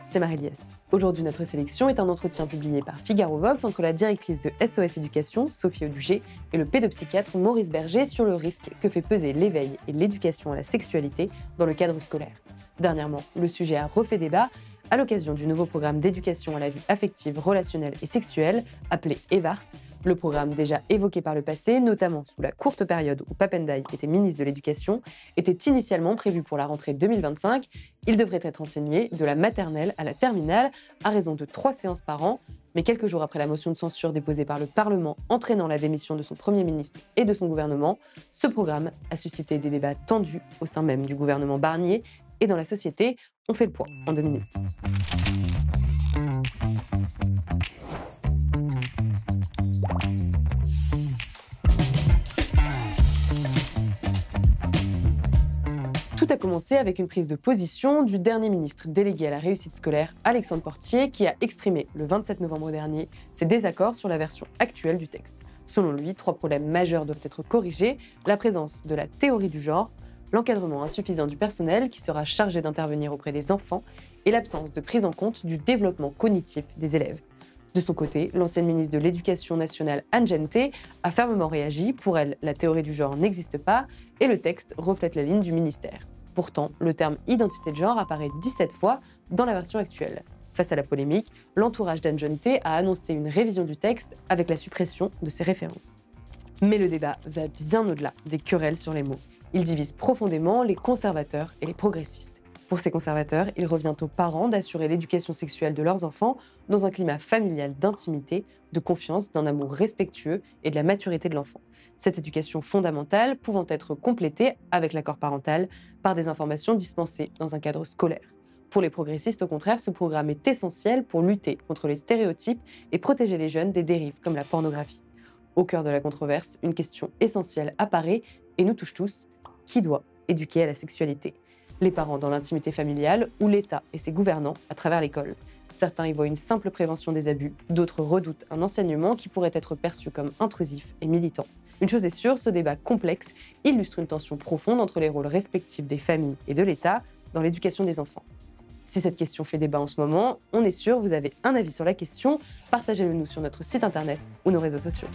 c'est Marie-Liesse. Aujourd'hui, notre sélection est un entretien publié par Figaro Vox entre la directrice de SOS Éducation, Sophie Audugé, et le pédopsychiatre Maurice Berger sur le risque que fait peser l'éveil et l'éducation à la sexualité dans le cadre scolaire. Dernièrement, le sujet a refait débat à l'occasion du nouveau programme d'éducation à la vie affective, relationnelle et sexuelle, appelé EVARS. Le programme déjà évoqué par le passé, notamment sous la courte période où Pap Ndiaye était ministre de l'Éducation, était initialement prévu pour la rentrée 2025. Il devrait être enseigné de la maternelle à la terminale à raison de 3 séances par an. Mais quelques jours après la motion de censure déposée par le Parlement entraînant la démission de son Premier ministre et de son gouvernement, ce programme a suscité des débats tendus au sein même du gouvernement Barnier et dans la société. On fait le point en 2 minutes. Tout a commencé avec une prise de position du dernier ministre délégué à la réussite scolaire, Alexandre Portier, qui a exprimé le 27 novembre dernier ses désaccords sur la version actuelle du texte. Selon lui, 3 problèmes majeurs doivent être corrigés: la présence de la théorie du genre, l'encadrement insuffisant du personnel qui sera chargé d'intervenir auprès des enfants et l'absence de prise en compte du développement cognitif des élèves. De son côté, l'ancienne ministre de l'Éducation nationale, Anne Genté, a fermement réagi. Pour elle, la théorie du genre n'existe pas et le texte reflète la ligne du ministère. Pourtant, le terme identité de genre apparaît 17 fois dans la version actuelle. Face à la polémique, l'entourage d'Anne Genté a annoncé une révision du texte avec la suppression de ces références. Mais le débat va bien au-delà des querelles sur les mots. Il divise profondément les conservateurs et les progressistes. Pour ces conservateurs, il revient aux parents d'assurer l'éducation sexuelle de leurs enfants dans un climat familial d'intimité, de confiance, d'un amour respectueux et de la maturité de l'enfant. Cette éducation fondamentale pouvant être complétée avec l'accord parental par des informations dispensées dans un cadre scolaire. Pour les progressistes, au contraire, ce programme est essentiel pour lutter contre les stéréotypes et protéger les jeunes des dérives comme la pornographie. Au cœur de la controverse, une question essentielle apparaît et nous touche tous: qui doit éduquer à la sexualité ? Les parents dans l'intimité familiale ou l'État et ses gouvernants à travers l'école? Certains y voient une simple prévention des abus, d'autres redoutent un enseignement qui pourrait être perçu comme intrusif et militant. Une chose est sûre, ce débat complexe illustre une tension profonde entre les rôles respectifs des familles et de l'État dans l'éducation des enfants. Si cette question fait débat en ce moment, on est sûr, vous avez un avis sur la question, partagez-le nous sur notre site internet ou nos réseaux sociaux.